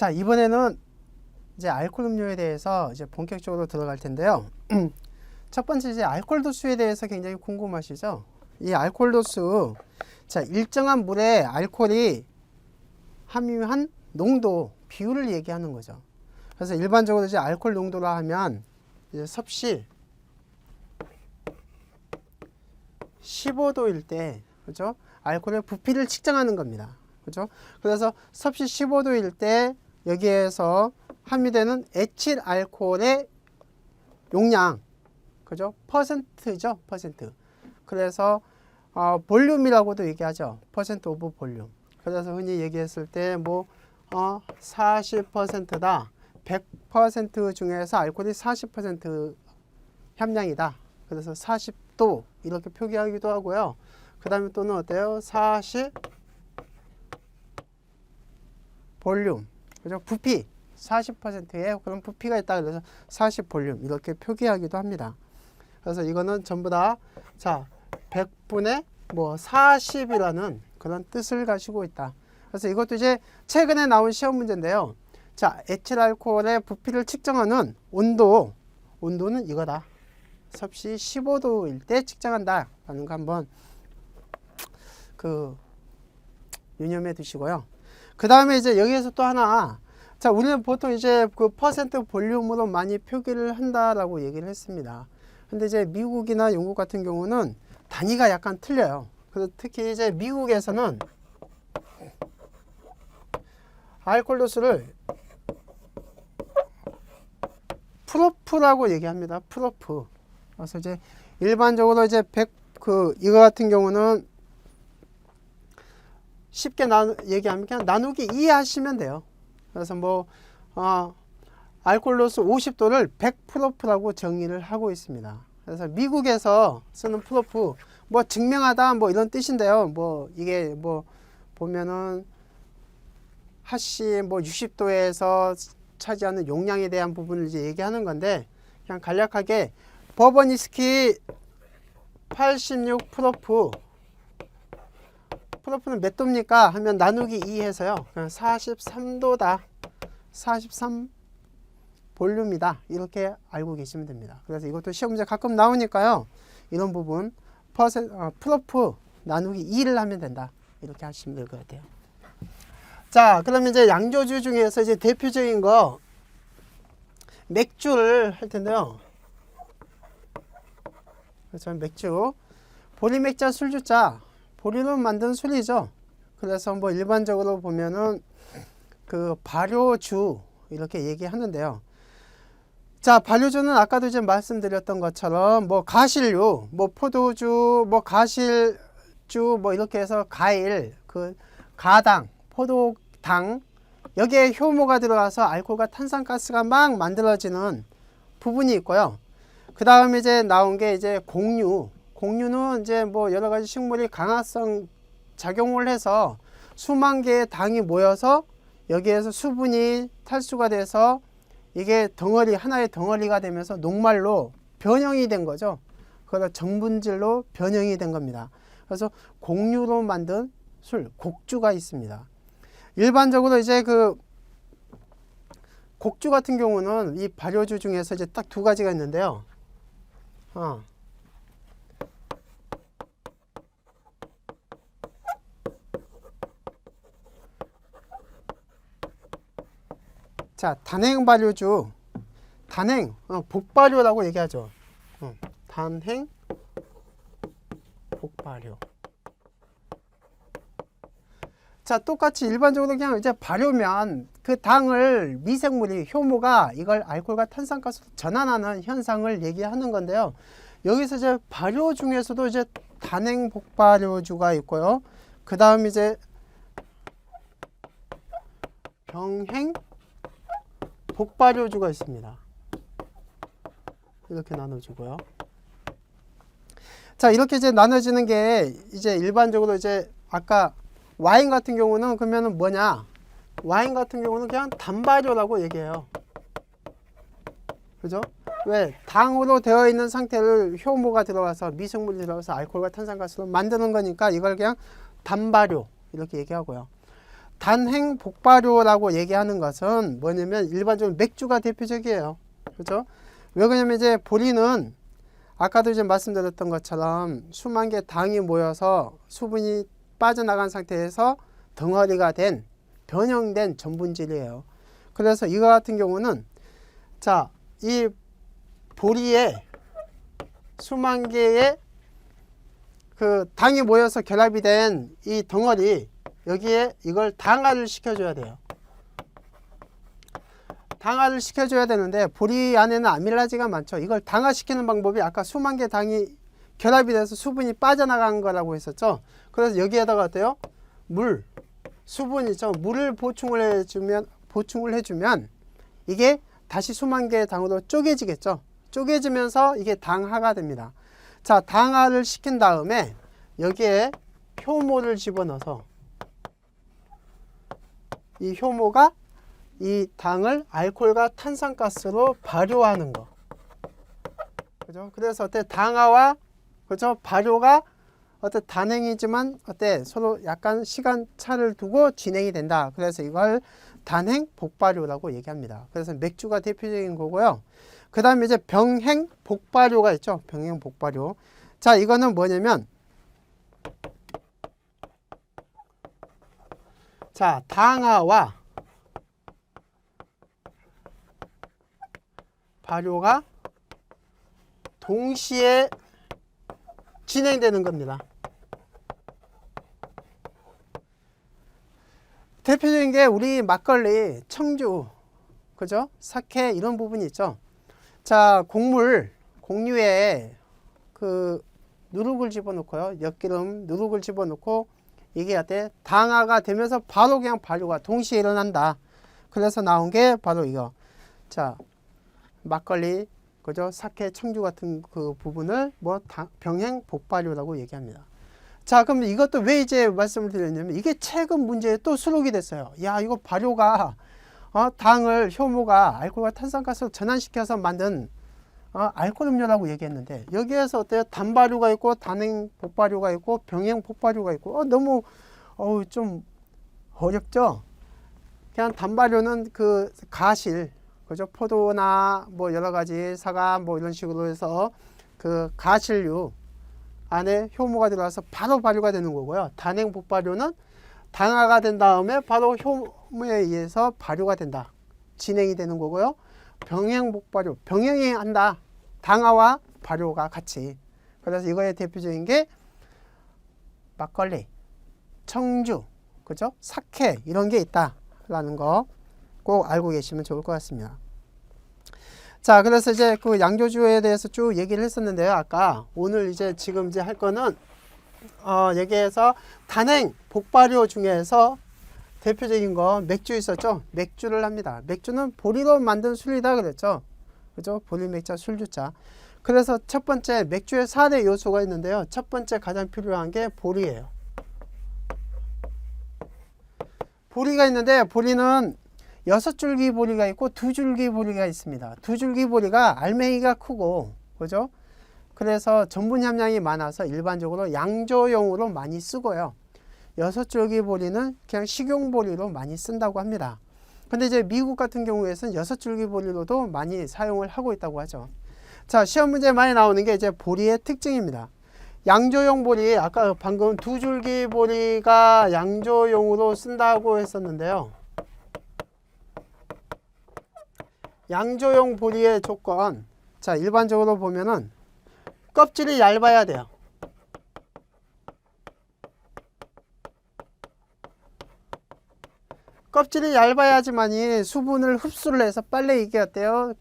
자, 이번에는 이제 알코올 음료에 대해서 이제 본격적으로 들어갈 텐데요. 첫 번째 이제 알코올 도수에 대해서 굉장히 궁금하시죠? 이 알코올 도수, 자, 일정한 물에 알코올이 함유한 농도, 비율을 얘기하는 거죠. 그래서 일반적으로 이제 알코올 농도라 하면 이제 섭씨 15도일 때, 그죠? 알코올의 부피를 측정하는 겁니다. 그죠? 그래서 섭씨 15도일 때 여기에서 함유되는 에틸 알코올의 용량, 그죠? 퍼센트죠, 퍼센트. 그래서 볼륨이라고도 얘기하죠. 퍼센트 오브 볼륨. 그래서 흔히 얘기했을 때 뭐 40%다. 100% 중에서 알코올이 40% 함량이다. 그래서 40도 이렇게 표기하기도 하고요. 그 다음에 또는 어때요? 40 볼륨, 그죠? 부피 40%의 그런 부피가 있다. 그래서 40 볼륨 이렇게 표기하기도 합니다. 그래서 이거는 전부 다 자 100분의 뭐 40이라는 그런 뜻을 가지고 있다. 그래서 이것도 이제 최근에 나온 시험 문제인데요. 자, 에틸 알코올의 부피를 측정하는 온도는 이거다. 섭씨 15도일 때 측정한다 라는 거 한번 유념해 두시고요. 그 다음에 이제 여기에서 또 하나, 자, 우리는 보통 이제 그 퍼센트 볼륨으로 많이 표기를 한다라고 얘기를 했습니다. 근데 이제 미국이나 영국 같은 경우는 단위가 약간 틀려요. 그래서 특히 이제 미국에서는 알코올 도수를 프로프라고 얘기합니다. 프로프. 그래서 이제 일반적으로 이제 이거 같은 경우는 쉽게 얘기하면 그냥 나누기 2 하시면 돼요. 그래서 뭐 알코올 도수 50도를 100프로프라고 정의를 하고 있습니다. 그래서 미국에서 쓰는 프로프, 뭐 증명하다 뭐 이런 뜻인데요. 뭐 이게 뭐 보면은 하씨 뭐 60도에서 차지하는 용량에 대한 부분을 이제 얘기하는 건데, 그냥 간략하게 버번 위스키 86 프로프는 몇 도입니까? 하면 나누기 2 해서요. 그냥 43도다. 43 볼륨이다. 이렇게 알고 계시면 됩니다. 그래서 이것도 시험 문제 가끔 나오니까요. 이런 부분 프로프 나누기 2를 하면 된다. 이렇게 하시면 될 것 같아요. 자, 그러면 이제 양조주 중에서 이제 대표적인 거 맥주를 할 텐데요. 그래서 맥주, 보리맥자 술주자, 보리로 만든 술이죠. 그래서 뭐 일반적으로 보면은 그 발효주 이렇게 얘기하는데요. 자, 발효주는 아까도 이제 말씀드렸던 것처럼 뭐 가실류, 뭐 포도주, 뭐 가실주, 뭐 이렇게 해서 가일, 그 가당, 포도당, 여기에 효모가 들어가서 알코올과 탄산가스가 막 만들어지는 부분이 있고요. 그 다음에 이제 나온 게 이제 공유. 공유는 이제 뭐 여러 가지 식물이 강화성 작용을 해서 수만 개의 당이 모여서 여기에서 수분이 탈수가 돼서 이게 덩어리, 하나의 덩어리가 되면서 녹말로 변형이 된 거죠. 그래서 정분질로 변형이 된 겁니다. 그래서 공유로 만든 술, 곡주가 있습니다. 일반적으로 이제 그 곡주 같은 경우는 이 발효주 중에서 이제 딱 두 가지가 있는데요. 자, 단행 발효주, 복발효라고 얘기하죠. 단행 복발효. 자, 똑같이 일반적으로 그냥 이제 발효면 그 당을 미생물이 효모가 이걸 알코올과 탄산가스로 전환하는 현상을 얘기하는 건데요. 여기서 이제 발효 중에서도 이제 단행 복발효주가 있고요. 그 다음 이제 병행 복발효주가 있습니다. 이렇게 나눠지고요. 자, 이렇게 이제 나눠지는 게 이제 일반적으로 이제 아까 와인 같은 경우는 그러면은 뭐냐? 와인 같은 경우는 그냥 단발효라고 얘기해요. 그죠? 왜? 당으로 되어 있는 상태를 효모가 들어가서 미생물이 들어가서 알코올과 탄산가스로 만드는 거니까 이걸 그냥 단발효 이렇게 얘기하고요. 단행 복발효라고 얘기하는 것은 뭐냐면 일반적으로 맥주가 대표적이에요. 그죠? 왜 그러냐면 이제 보리는 아까도 이제 말씀드렸던 것처럼 수만 개 당이 모여서 수분이 빠져나간 상태에서 덩어리가 된 변형된 전분질이에요. 그래서 이거 같은 경우는 자, 이 보리에 수만 개의 그 당이 모여서 결합이 된 이 덩어리, 여기에 이걸 당화를 시켜줘야 돼요. 당화를 시켜줘야 되는데 보리 안에는 아밀라제가 많죠. 이걸 당화시키는 방법이 아까 수만 개 당이 결합이 돼서 수분이 빠져나간 거라고 했었죠. 그래서 여기에다가 어때요? 물, 수분이죠. 물을 보충을 해주면 이게 다시 수만 개의 당으로 쪼개지겠죠. 쪼개지면서 이게 당화가 됩니다. 자, 당화를 시킨 다음에 여기에 효모를 집어넣어서 이 효모가 이 당을 알코올과 탄산가스로 발효하는 거. 그죠? 그래서 어때? 당화와 그죠? 발효가 어때? 단행이지만 어때? 서로 약간 시간 차를 두고 진행이 된다. 그래서 이걸 단행 복발효라고 얘기합니다. 그래서 맥주가 대표적인 거고요. 그 다음에 이제 병행 복발효가 있죠. 병행 복발효. 자, 이거는 뭐냐면 자, 당화와 발효가 동시에 진행되는 겁니다. 대표적인 게 우리 막걸리, 청주, 그죠? 사케 이런 부분이 있죠. 자, 곡류에 그 누룩을 집어넣고요. 엿기름 누룩을 집어넣고 이게 어때? 당화가 되면서 바로 그냥 발효가 동시에 일어난다. 그래서 나온 게 바로 이거. 자, 막걸리, 그죠? 사케, 청주 같은 그 부분을 뭐 병행 복발효라고 얘기합니다. 자, 그럼 이것도 왜 이제 말씀을 드렸냐면 이게 최근 문제에 또 수록이 됐어요. 야, 이거 발효가 당을 효모가 알코올과 탄산가스로 전환시켜서 만든 알코올 음료라고 얘기했는데 여기에서 어때요? 단발효가 있고 단행 복발효가 있고 병행 복발효가 있고 너무 좀 어렵죠? 그냥 단발효는 그 가실, 그죠? 포도나 뭐 여러 가지 사과 뭐 이런 식으로 해서 그 가실류 안에 효모가 들어가서 바로 발효가 되는 거고요. 단행 복발효는 당화가 된 다음에 바로 효모에 의해서 발효가 된다. 진행이 되는 거고요. 병행 복발효, 병행이 한다. 당화와 발효가 같이. 그래서 이거의 대표적인 게 막걸리, 청주, 그죠? 사케 이런 게 있다라는 거 꼭 알고 계시면 좋을 것 같습니다. 자, 그래서 이제 그 양조주에 대해서 쭉 얘기를 했었는데요. 아까 오늘 이제 지금 이제 할 거는 여기에서 단행 복발효 중에서 대표적인 거 맥주 있었죠. 맥주를 합니다. 맥주는 보리로 만든 술이다 그랬죠. 그죠? 보리 맥자 술주자. 그래서 첫 번째 맥주의 4대 요소가 있는데요. 첫 번째 가장 필요한 게 보리예요. 보리가 있는데 보리는 6줄기 보리가 있고 2줄기 보리가 있습니다. 2줄기 보리가 알맹이가 크고, 그죠? 그래서 전분 함량이 많아서 일반적으로 양조용으로 많이 쓰고요. 6줄기 보리는 그냥 식용보리로 많이 쓴다고 합니다. 근데 이제 미국 같은 경우에는 6줄기 보리로도 많이 사용을 하고 있다고 하죠. 자, 시험 문제 많이 나오는 게 이제 보리의 특징입니다. 양조용 보리, 아까 방금 2줄기 보리가 양조용으로 쓴다고 했었는데요. 양조용 보리의 조건, 자, 일반적으로 보면은 껍질이 얇아야 돼요. 껍질이 얇아야지만이 수분을 흡수를 해서 빨리 이게 어때요?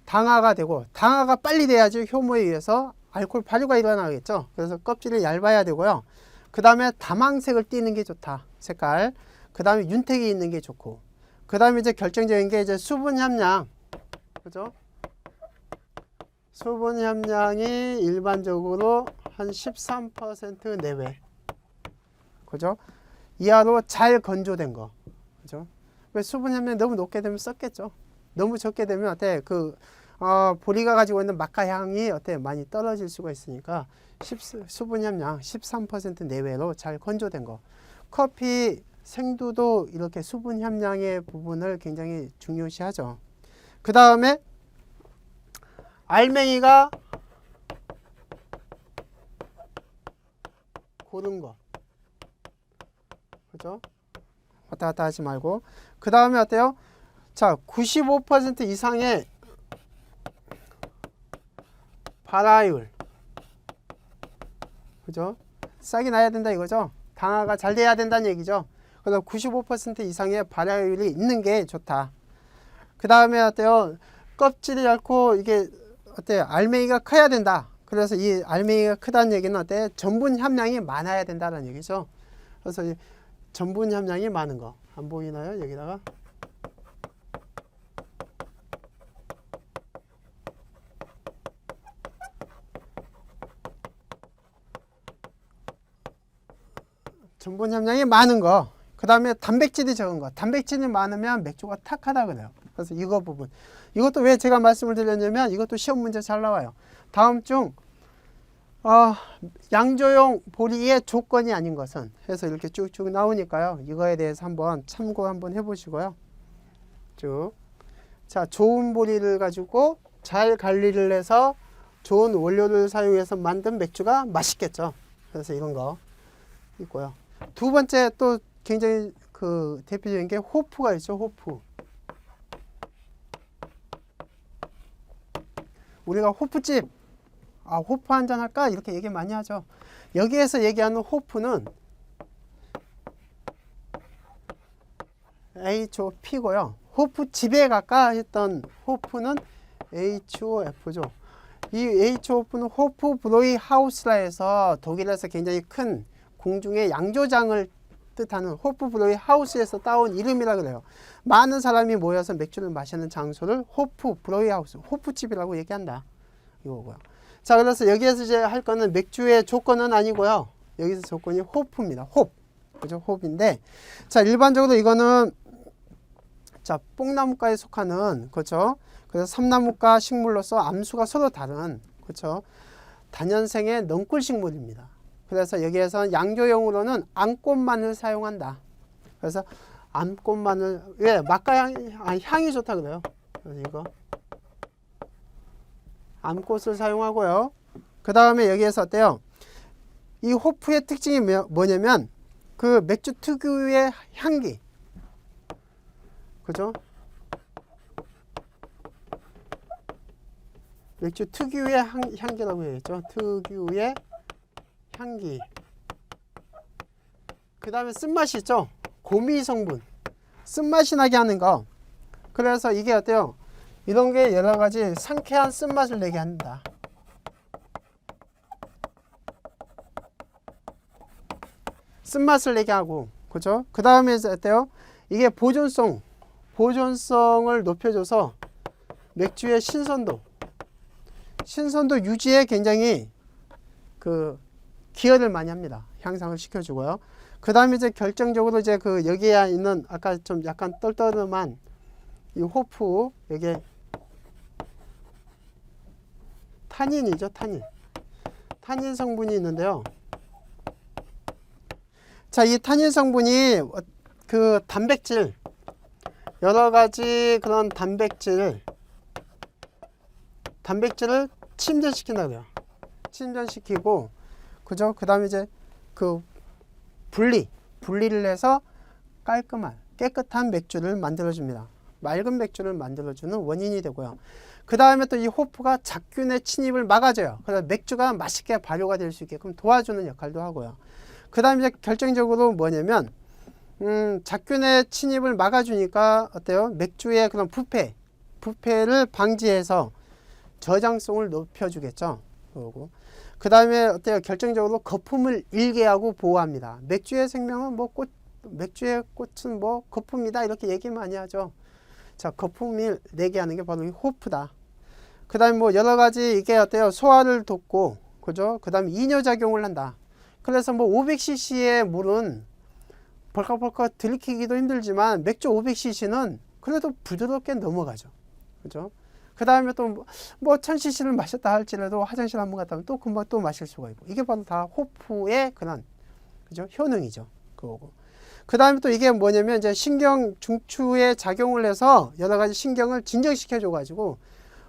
당화가 되고, 당화가 빨리 돼야지 효모에 의해서 알코올 발효가 일어나겠죠. 그래서 껍질이 얇아야 되고요. 그 다음에 다망색을 띠는 게 좋다. 색깔. 그 다음에 윤택이 있는 게 좋고. 그 다음에 이제 결정적인 게 이제 수분 함량. 그죠? 수분 함량이 일반적으로 한 13% 내외. 그죠? 이하로 잘 건조된 거. 그죠? 왜 수분 함량이 너무 높게 되면 썩겠죠? 너무 적게 되면 어때? 보리가 가지고 있는 맛과 향이 어때 많이 떨어질 수가 있으니까 수분 함량 13% 내외로 잘 건조된 거. 커피 생두도 이렇게 수분 함량의 부분을 굉장히 중요시하죠. 그 다음에 알맹이가 고른 거, 그죠? 왔다 갔다 하지 말고. 그 다음에 어때요? 자, 95% 이상의 발화율, 그죠? 싹이 나야 된다 이거죠. 당화가 잘 돼야 된다는 얘기죠. 그래서 95% 이상의 발화율이 있는 게 좋다. 그 다음에 어때요? 껍질이 얇고 이게 어때요? 알맹이가 커야 된다. 그래서 이 알맹이가 크다는 얘기는 어때? 전분 함량이 많아야 된다는 얘기죠. 그래서 이 전분 함량이 많은 거. 안 보이나요? 여기다가. 전분 함량이 많은 거. 그 다음에 단백질이 적은 거. 단백질이 많으면 맥주가 탁하다 그래요. 그래서 이거 부분. 이것도 왜 제가 말씀을 드렸냐면 이것도 시험 문제 잘 나와요. 다음 중 양조용 보리의 조건이 아닌 것은 해서 이렇게 쭉쭉 나오니까요. 이거에 대해서 한번 참고 한번 해보시고요. 쭉. 자, 좋은 보리를 가지고 잘 관리를 해서 좋은 원료를 사용해서 만든 맥주가 맛있겠죠. 그래서 이런 거 있고요. 두 번째 또 굉장히 그 대표적인 게 호프가 있죠. 호프. 우리가 호프집, 호프 한잔 할까? 이렇게 얘기 많이 하죠. 여기에서 얘기하는 호프는 HOP고요. 호프집에 가까 했던 호프는 HOF죠. 이 HOF는 호프 브로이 하우스라 해서 독일에서 굉장히 큰 공중의 양조장을 뜻하는 호프 브로이 하우스에서 따온 이름이라 그래요. 많은 사람이 모여서 맥주를 마시는 장소를 호프 브로이 하우스, 호프집이라고 얘기한다. 이거고요. 자, 그래서 여기에서 이제 할 거는 맥주의 조건은 아니고요. 여기서 조건이 호프입니다. 홉. 그죠? 홉인데, 자, 일반적으로 이거는, 자, 뽕나무과에 속하는, 그렇죠? 그래서 삼나무과 식물로서 암수가 서로 다른, 그렇죠? 다년생의 넝쿨 식물입니다. 그래서 여기에서 양조용으로는 암꽃만을 사용한다. 그래서 암꽃만을, 왜? 맛과 향이 좋다 그래요. 그래서 이거. 암꽃을 사용하고요. 그 다음에 여기에서 어때요? 이 호프의 특징이 뭐냐면 그 맥주 특유의 향기, 그죠? 맥주 특유의 향기라고 해야겠죠. 특유의 향기. 그 다음에 쓴맛이 있죠. 고미 성분, 쓴맛이 나게 하는 거. 그래서 이게 어때요? 이런 게 여러 가지 상쾌한 쓴맛을 내게 한다. 쓴맛을 내게 하고, 그죠? 그 다음에 어때요? 이게 보존성을 높여줘서 맥주의 신선도 유지에 굉장히 그 기여를 많이 합니다. 향상을 시켜주고요. 그 다음에 이제 결정적으로 이제 그 여기에 있는 아까 좀 약간 떨떠름한 이 호프, 여기에 타닌이죠, 타닌 성분이 있는데요. 자, 이 타닌 성분이 그 단백질, 여러 가지 그런 단백질을 침전시킨다고요. 침전시키고, 그죠? 그 다음에 이제 그 분리를 해서 깨끗한 맥주를 만들어줍니다. 맑은 맥주를 만들어주는 원인이 되고요. 그 다음에 또 이 호프가 잡균의 침입을 막아줘요. 그래서 맥주가 맛있게 발효가 될 수 있게끔 도와주는 역할도 하고요. 그 다음에 이제 결정적으로 뭐냐면, 잡균의 침입을 막아주니까 어때요? 맥주의 그런 부패를 방지해서 저장성을 높여주겠죠. 그러고. 그 다음에 어때요? 결정적으로 거품을 일게 하고 보호합니다. 맥주의 생명은 맥주의 꽃은 거품이다. 이렇게 얘기 많이 하죠. 자, 거품을 내게 하는 게 바로 이 호프다. 그 다음에 여러 가지 이게 어때요? 소화를 돕고, 그죠? 그 다음에 이뇨작용을 한다. 그래서 500cc의 물은 벌컥벌컥 들이키기도 힘들지만 맥주 500cc는 그래도 부드럽게 넘어가죠. 그죠? 그 다음에 또 뭐 1000cc를 마셨다 할지라도 화장실 한번 갔다 오면 또 금방 또 마실 수가 있고, 이게 바로 다 호프의 그런, 그죠? 효능이죠. 그거고. 그 다음에 또 이게 뭐냐면 이제 신경 중추에 작용을 해서 여러 가지 신경을 진정시켜 줘가지고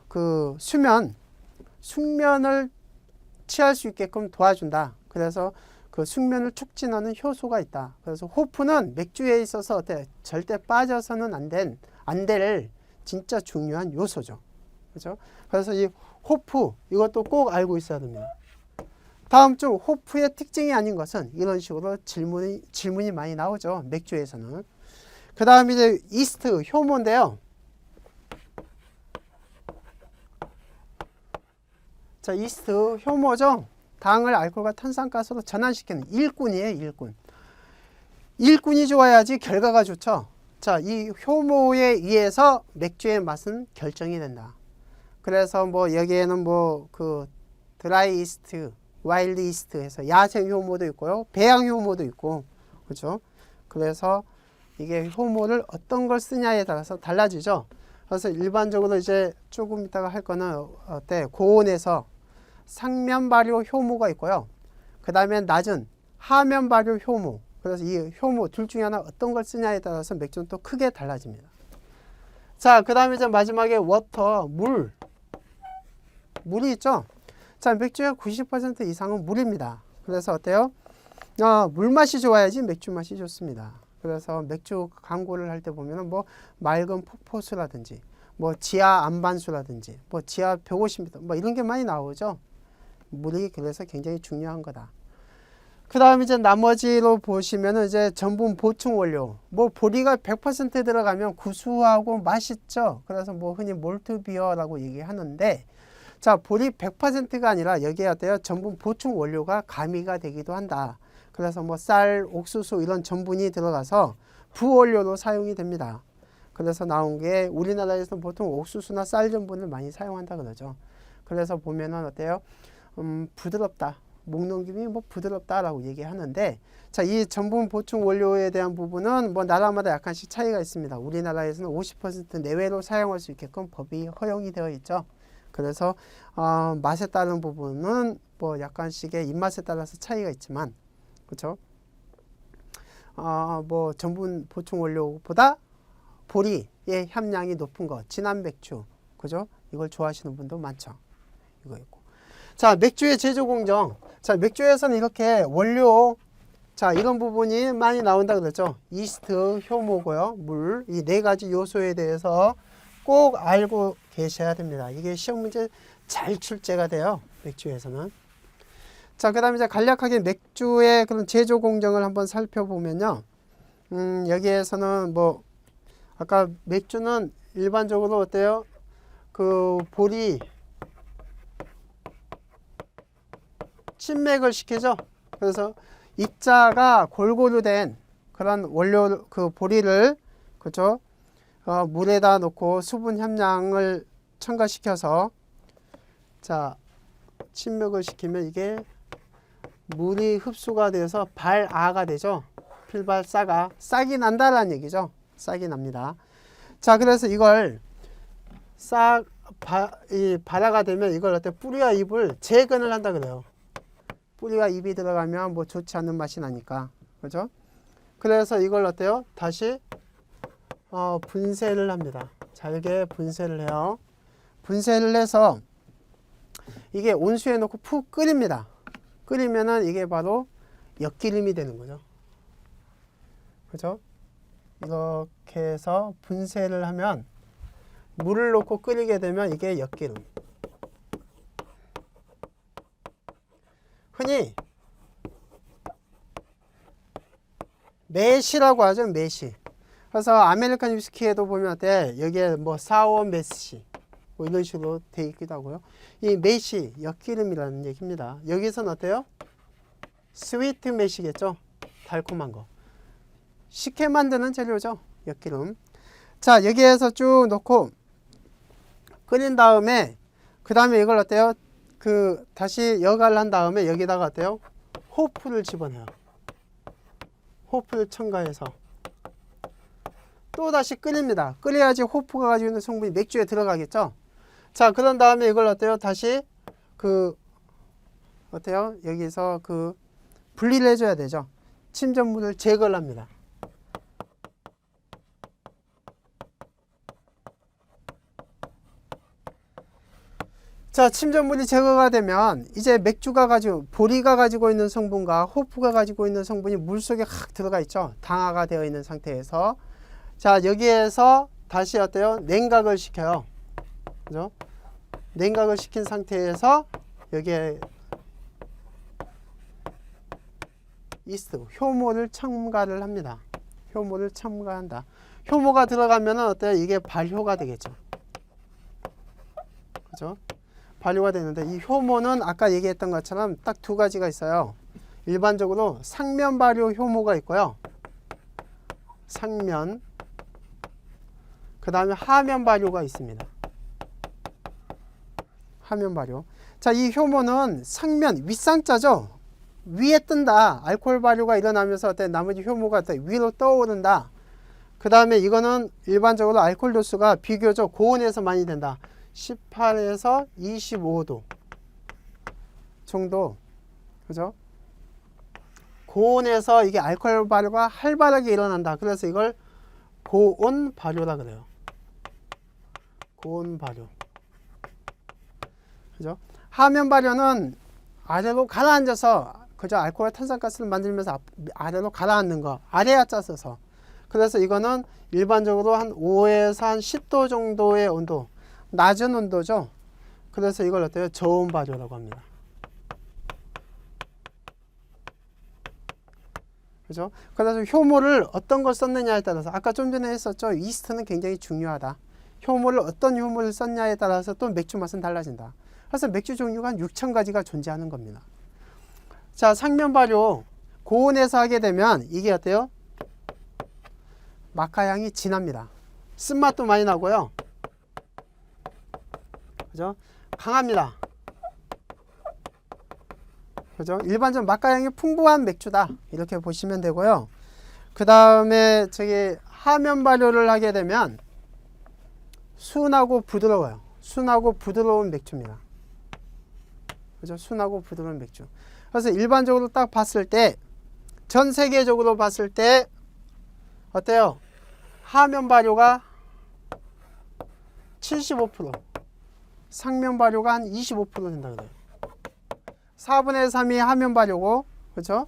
그 숙면을 취할 수 있게끔 도와준다. 그래서 그 숙면을 촉진하는 효소가 있다. 그래서 호프는 맥주에 있어서 어때? 절대 빠져서는 안 될 진짜 중요한 요소죠. 그죠? 그래서 이 호프, 이것도 꼭 알고 있어야 됩니다. 다음 중 호프의 특징이 아닌 것은, 이런 식으로 질문이 많이 나오죠. 맥주에서는. 그 다음에 이제 이스트, 효모인데요. 자, 이스트, 효모죠. 당을 알코올과 탄산가스로 전환시키는 일꾼이에요, 일꾼. 일꾼이 좋아야지 결과가 좋죠. 자, 이 효모에 의해서 맥주의 맛은 결정이 된다. 그래서 뭐 여기에는 뭐 그 드라이 이스트, 와일드 이스트 해서 야생 효모도 있고요. 배양 효모도 있고. 그렇죠? 그래서 이게 효모를 어떤 걸 쓰냐에 따라서 달라지죠. 그래서 일반적으로 이제 조금 이따가 할 거는 어때? 고온에서 상면 발효 효모가 있고요. 그 다음에 낮은 하면 발효 효모. 그래서 이 효모 둘 중에 하나 어떤 걸 쓰냐에 따라서 맥주는 또 크게 달라집니다. 자, 그 다음에 이제 마지막에 워터, 물이 있죠. 자, 맥주의 90% 이상은 물입니다. 그래서 어때요? 물 맛이 좋아야지 맥주 맛이 좋습니다. 그래서 맥주 광고를 할 때 보면은 뭐 맑은 폭포수라든지, 뭐 지하 안반수라든지, 뭐 지하 150m, 뭐 이런 게 많이 나오죠. 물이 그래서 굉장히 중요한 거다. 그 다음에 이제 나머지로 보시면은 이제 전분 보충 원료. 뭐 보리가 100% 들어가면 구수하고 맛있죠. 그래서 뭐 흔히 몰트 비어라고 얘기하는데, 자, 보리 100%가 아니라 여기에 어때요? 전분 보충 원료가 가미가 되기도 한다. 그래서 뭐 쌀, 옥수수 이런 전분이 들어가서 부원료로 사용이 됩니다. 그래서 나온 게 우리나라에서는 보통 옥수수나 쌀 전분을 많이 사용한다 그러죠. 그래서 보면은 어때요? 부드럽다. 목 넘김이 뭐 부드럽다라고 얘기하는데, 자, 이 전분 보충 원료에 대한 부분은 뭐 나라마다 약간씩 차이가 있습니다. 우리나라에서는 50% 내외로 사용할 수 있게끔 법이 허용이 되어 있죠. 그래서 맛에 따른 부분은 뭐 약간씩의 입맛에 따라서 차이가 있지만, 그렇죠? 뭐 전분 보충 원료보다 보리의 함량이 높은 거, 진한 맥주, 그죠? 이걸 좋아하시는 분도 많죠. 이거 있고. 자, 맥주의 제조 공정. 자, 맥주에서는 이렇게 원료, 자, 이런 부분이 많이 나온다 그랬죠. 이스트, 효모고요, 물, 이 네 가지 요소에 대해서 꼭 알고 계셔야 됩니다. 이게 시험 문제 잘 출제가 돼요. 맥주에서는. 자, 그 다음에 이제 간략하게 맥주의 그런 제조 공정을 한번 살펴보면요. 여기에서는 뭐, 아까 맥주는 일반적으로 어때요? 그 보리, 침맥을 시키죠. 그래서 입자가 골고루 된 그런 원료, 그 보리를, 그죠? 물에다 놓고 수분 함량을 첨가시켜서, 자, 침맥을 시키면 이게 물이 흡수가 돼서 발아가 되죠. 필발싸가, 싹이 난다라는 얘기죠. 싹이 납니다. 자, 그래서 이걸 발아가 되면 이걸 어때? 뿌리와 잎을 재건을 한다 그래요. 뿌리와 잎이 들어가면 뭐 좋지 않는 맛이 나니까, 그죠? 그래서 이걸 어때요? 다시 분쇄를 합니다. 잘게 분쇄를 해요. 분쇄를 해서 이게 온수에 넣고 푹 끓입니다. 끓이면은 이게 바로 엿기름이 되는 거죠. 그죠? 이렇게 해서 분쇄를 하면 물을 넣고 끓이게 되면 이게 엿기름. 흔히 매시라고 하죠. 매시. 그래서 아메리칸 위스키에도 보면 어때? 여기에 뭐 사워 메시 뭐 이런 식으로 돼 있기도 하고요. 이 매시, 엿기름이라는 얘기입니다. 여기서는 어때요? 스위트 매시겠죠? 달콤한 거. 식혜 만드는 재료죠. 엿기름. 자, 여기에서 쭉 넣고 끓인 다음에 그 다음에 이걸 어때요? 다시 여갈을 한 다음에 여기다가 어때요? 호프를 집어넣어요. 호프를 첨가해서 또 다시 끓입니다. 끓여야지 호프가 가지고 있는 성분이 맥주에 들어가겠죠. 자, 그런 다음에 이걸 어때요? 다시 어때요? 여기서 분리를 해줘야 되죠. 침전물을 제거를 합니다. 자, 침전물이 제거가 되면 이제 보리가 가지고 있는 성분과 호프가 가지고 있는 성분이 물속에 확 들어가 있죠. 당화가 되어 있는 상태에서. 자, 여기에서 다시 어때요? 냉각을 시켜요. 그죠? 냉각을 시킨 상태에서 여기에 이스트, 효모를 첨가를 합니다. 효모를 첨가한다. 효모가 들어가면 어때요? 이게 발효가 되겠죠. 그죠? 발효가 되는데 이 효모는 아까 얘기했던 것처럼 딱 두 가지가 있어요. 일반적으로 상면 발효 효모가 있고요. 상면. 그 다음에 하면 발효가 있습니다. 하면 발효. 자, 이 효모는 상면, 윗상자죠. 위에 뜬다. 알코올 발효가 일어나면서 어때? 나머지 효모가 위로 떠오른다. 그 다음에 이거는 일반적으로 알코올 도수가 비교적 고온에서 많이 된다. 18에서 25도 정도. 그죠? 고온에서 이게 알코올 발효가 활발하게 일어난다. 그래서 이걸 고온 발효라 그래요. 고온 발효. 그죠? 하면 발효는 아래로 가라앉아서 그죠? 알코올 탄산가스를 만들면서 아래로 가라앉는 거. 아래야 짜서서. 그래서 이거는 일반적으로 한 5에서 한 10도 정도의 온도. 낮은 온도죠. 그래서 이걸 어때요? 저온 발효라고 합니다. 그죠? 그래서 효모를 어떤 걸 썼느냐에 따라서 아까 좀 전에 했었죠. 이스트는 굉장히 중요하다. 효모를 어떤 효모를 썼냐에 따라서 또 맥주 맛은 달라진다. 그래서 맥주 종류가 한 6,000가지가 존재하는 겁니다. 자, 상면 발효 고온에서 하게 되면 이게 어때요? 마카향이 진합니다. 쓴맛도 많이 나고요. 그죠? 강합니다. 그죠? 일반적으로 마카향이 풍부한 맥주다. 이렇게 보시면 되고요. 그 다음에 하면 발효를 하게 되면 순하고 부드러워요. 순하고 부드러운 맥주입니다. 그죠? 순하고 부드러운 맥주. 그래서 일반적으로 딱 봤을 때, 전 세계적으로 봤을 때, 어때요? 하면 발효가 75%, 상면 발효가 한 25% 된다 그래요. 4분의 3이 하면 발효고, 그죠?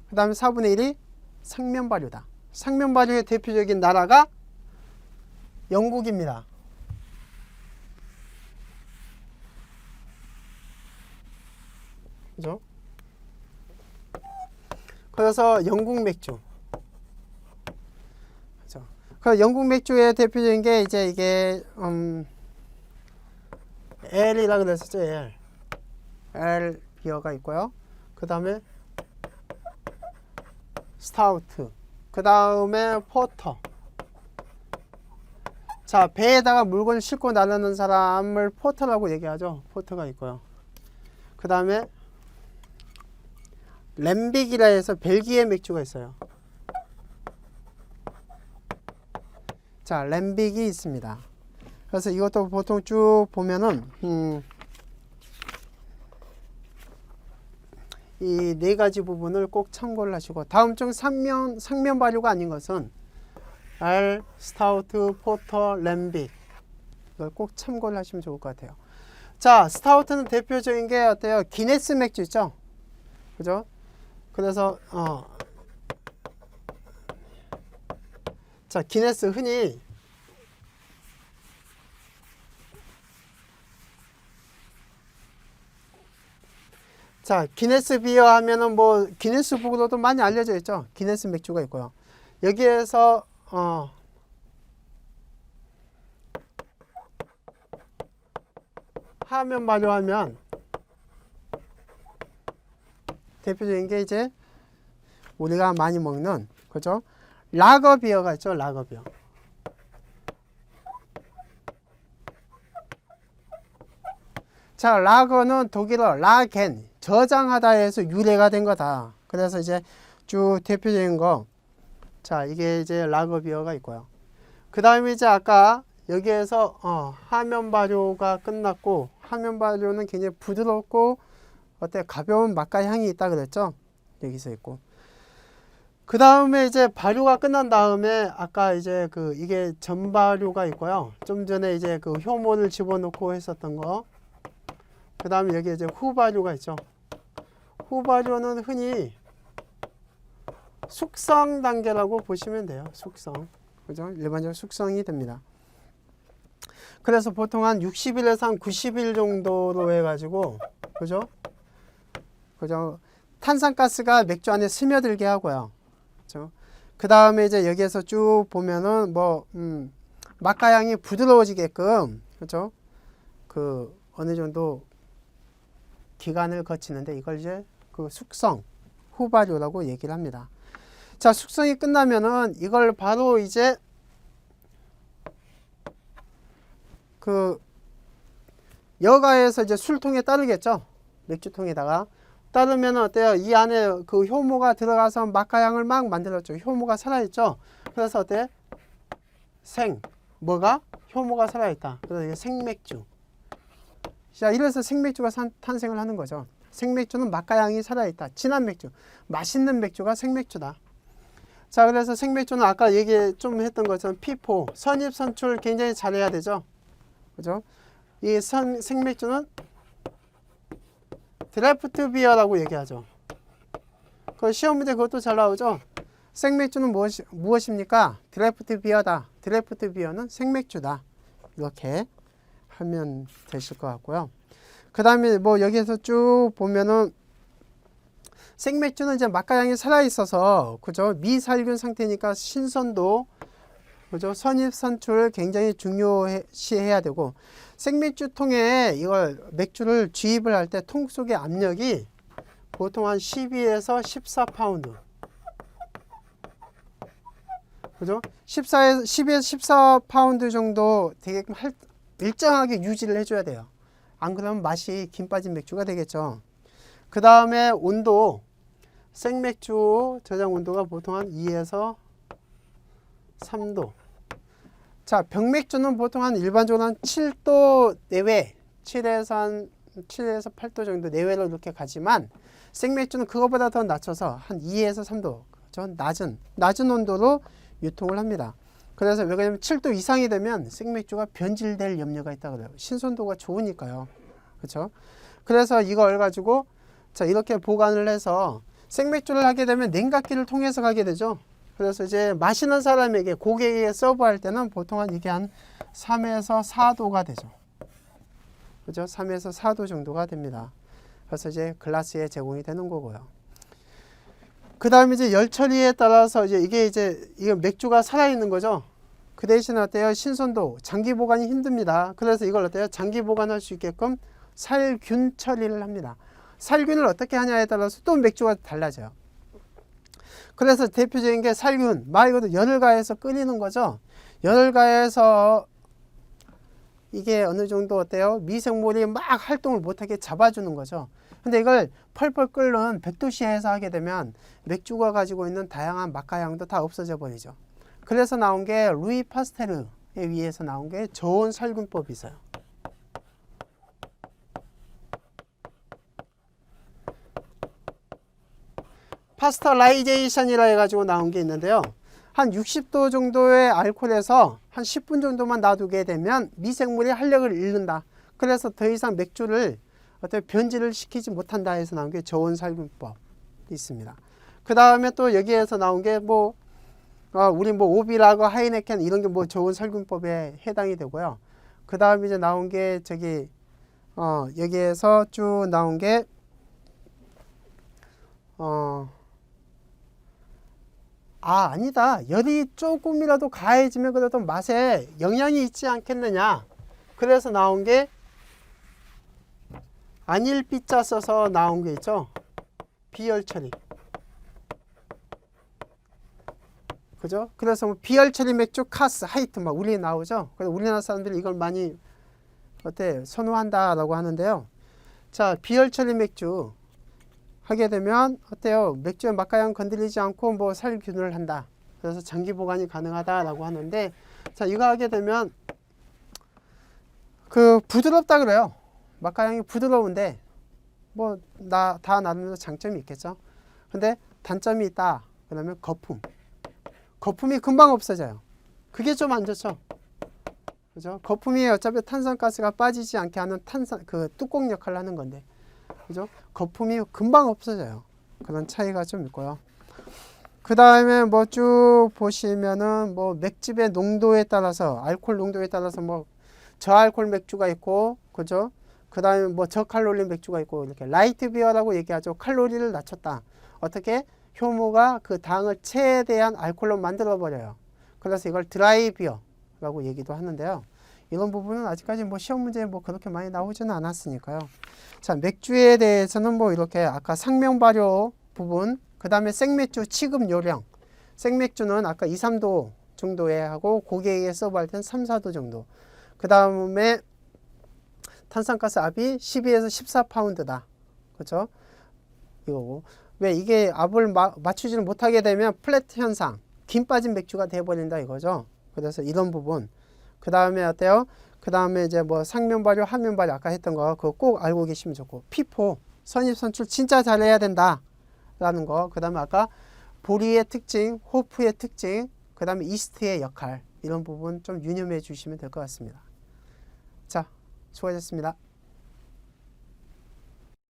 그 다음에 4분의 1이 상면 발효다. 상면 발효의 대표적인 나라가 영국입니다. 그죠? 그래서 영국 맥주. 그죠? 그 영국 맥주의 대표적인 게 이제 이게 L이라 그랬었죠. L 비어가 있고요. 그 다음에 스타우트. 그 다음에 포터. 자, 배에다가 물건을 싣고 나르는 사람을 포터라고 얘기하죠. 포터가 있고요. 그 다음에 램빅이라 해서 벨기에 맥주가 있어요. 자, 램빅이 있습니다. 그래서 이것도 보통 쭉 보면은 이 네 가지 부분을 꼭 참고를 하시고, 다음 중 상면 발효가 아닌 것은 R, 스타우트, 포터, 램빅. 이걸 꼭 참고를 하시면 좋을 것 같아요. 자, 스타우트는 대표적인 게 어때요? 기네스 맥주 있죠? 그죠? 그래서 자, 기네스 흔히 자, 기네스 비어 하면은 뭐 기네스북으로도 많이 알려져 있죠. 기네스 맥주가 있고요. 여기에서 하면 발효하면 대표적인 게 이제 우리가 많이 먹는, 그죠? 라거 비어가 있죠. 라거 비어. 자, 라거는 독일어 라겐, 저장하다 해서 유래가 된 거다. 그래서 이제 쭉 대표적인 거, 자, 이게 이제 라거 비어가 있고요. 그 다음에 이제 아까 여기에서 하면 발효가 끝났고, 하면 발효는 굉장히 부드럽고 가벼운 맛과 향이 있다 그랬죠. 여기서 있고, 그 다음에 이제 발효가 끝난 다음에 아까 이제 이게 전발효가 있고요. 좀 전에 이제 효모를 집어넣고 했었던 거. 그 다음에 여기 이제 후발효가 있죠. 후발효는 흔히 숙성 단계라고 보시면 돼요. 숙성. 그죠? 일반적으로 숙성이 됩니다. 그래서 보통 한 60일에서 한 90일 정도로 해가지고, 그죠? 탄산가스가 맥주 안에 스며들게 하고요. 그죠? 그 다음에 이제 여기에서 쭉 보면은 맛과 향이 부드러워지게끔, 그죠? 어느 정도 기간을 거치는데 이걸 이제 숙성, 후발효라고 얘기를 합니다. 자, 숙성이 끝나면은 이걸 바로 이제 여가에서 이제 술통에 따르겠죠. 맥주통에다가 따르면 어때요? 이 안에 효모가 들어가서 맛과 향을 막 만들었죠. 효모가 살아있죠. 그래서 어때? 뭐가? 효모가 살아있다. 그래서 이게 생맥주. 자, 이래서 생맥주가 탄생을 하는 거죠. 생맥주는 맛과 향이 살아있다. 진한 맥주. 맛있는 맥주가 생맥주다. 자, 그래서 생맥주는 아까 얘기 좀 했던 것처럼 피포, 선입선출 굉장히 잘해야 되죠. 그죠? 이 생맥주는 드래프트 비어라고 얘기하죠. 시험 문제 그것도 잘 나오죠. 생맥주는 무엇입니까? 드래프트 비어다. 드래프트 비어는 생맥주다. 이렇게 하면 되실 것 같고요. 그 다음에 여기에서 쭉 보면은 생맥주는 이제 맛과 향이 살아있어서, 그죠? 미살균 상태니까 신선도, 그죠? 선입선출 굉장히 중요시해야 되고, 생맥주 통에 이걸 맥주를 주입을 할 때 통 속의 압력이 보통 한 12에서 14파운드. 그죠? 12에서 14파운드 정도 되게끔 일정하게 유지를 해줘야 돼요. 안 그러면 맛이 김 빠진 맥주가 되겠죠. 그 다음에 온도, 생맥주 저장 온도가 보통 한 2에서 3도. 자, 병맥주는 보통 한 일반적으로 한 7도 내외, 7에서 8도 정도 내외로 이렇게 가지만, 생맥주는 그거보다 더 낮춰서 한 2에서 3도, 그렇죠? 낮은 온도로 유통을 합니다. 그래서 왜 그러냐면 7도 이상이 되면 생맥주가 변질될 염려가 있다 그래요. 신선도가 좋으니까요. 그렇죠? 그래서 이걸 가지고 자, 이렇게 보관을 해서 생맥주를 하게 되면 냉각기를 통해서 가게 되죠. 그래서 이제 마시는 사람에게 고객에게 서브할 때는 보통 이게 한 3에서 4도가 되죠. 그죠? 3에서 4도 정도가 됩니다. 그래서 이제 글라스에 제공이 되는 거고요. 그 다음에 이제 열 처리에 따라서 이게 맥주가 살아있는 거죠. 그 대신에 어때요? 신선도, 장기 보관이 힘듭니다. 그래서 이걸 어때요? 장기 보관할 수 있게끔 살균 처리를 합니다. 살균을 어떻게 하냐에 따라서 또 맥주가 달라져요. 그래서 대표적인 게 살균, 말 그대로 열을 가해서 끓이는 거죠. 열을 가해서 이게 어느 정도 어때요? 미생물이 막 활동을 못하게 잡아주는 거죠. 근데 이걸 펄펄 끓는 100도씨에서 하게 되면 맥주가 가지고 있는 다양한 맛과 향도 다 없어져 버리죠. 그래서 나온 게 루이 파스테르에 의해서 나온 게 저온 살균법이 있어요. 파스터라이제이션이라 해가지고 나온 게 있는데요. 한 60도 정도의 알코올에서 한 10분 정도만 놔두게 되면 미생물이 활력을 잃는다. 그래서 더 이상 맥주를 변질을 시키지 못한다 해서 나온 게 저온 살균법이 있습니다. 그 다음에 또 여기에서 나온 게 우리 오비라고 하이네켄 이런 게 저온 살균법에 해당이 되고요. 그 다음에 이제 나온 게 여기에서 쭉 나온 게 아니다. 열이 조금이라도 가해지면 그래도 맛에 영향이 있지 않겠느냐. 그래서 나온 게 안일비자 써서 나온 게 있죠. 비열 처리. 그죠? 그래서 비열 처리 맥주, 카스, 하이트 막 우리에 나오죠. 그래서 우리나라 사람들이 이걸 많이 선호한다라고 하는데요. 자, 비열 처리 맥주 하게 되면 어때요? 맥주의 맛과 향 건드리지 않고 살균을 한다. 그래서 장기 보관이 가능하다라고 하는데, 자, 이거 하게 되면 그 부드럽다 그래요. 마카향이 부드러운데 뭐 다 나름대로 장점이 있겠죠. 근데 단점이 있다. 그러면 거품이 금방 없어져요. 그게 좀 안 좋죠. 그죠? 거품이 어차피 탄산가스가 빠지지 않게 하는 그 뚜껑 역할을 하는 건데, 그죠? 거품이 금방 없어져요. 그런 차이가 좀 있고요. 그 다음에 뭐 쭉 보시면은 뭐 맥집의 농도에 따라서, 알코올 농도에 따라서 뭐 저알코올 맥주가 있고, 그죠? 그 다음에 뭐 저칼로리 맥주가 있고, 이렇게 라이트 비어라고 얘기하죠. 칼로리를 낮췄다. 어떻게? 효모가 그 당을 최대한 알코올로 만들어 버려요. 그래서 이걸 드라이 비어라고 얘기도 하는데요. 이런 부분은 아직까지 뭐 시험 문제에 뭐 그렇게 많이 나오지는 않았으니까요. 자, 맥주에 대해서는 뭐 이렇게 아까 상명 발효 부분, 그 다음에 생맥주 취급 요령. 생맥주는 아까 2, 3도 정도에 하고 고객에게 서브할 때는 3, 4도 정도. 그 다음에 탄산가스 압이 12에서 14파운드다. 그렇죠? 이거고. 왜 이게 압을 맞추지를 못하게 되면 플랫 현상, 김 빠진 맥주가 돼버린다 이거죠. 그래서 이런 부분. 그 다음에 어때요? 그 다음에 이제 뭐 상면 발효, 하면 발효 아까 했던 거 그거 꼭 알고 계시면 좋고, 피포, 선입선출 진짜 잘해야 된다 라는 거. 그 다음에 아까 보리의 특징, 호프의 특징, 그 다음에 이스트의 역할, 이런 부분 좀 유념해 주시면 될 것 같습니다. 자, 수고하셨습니다.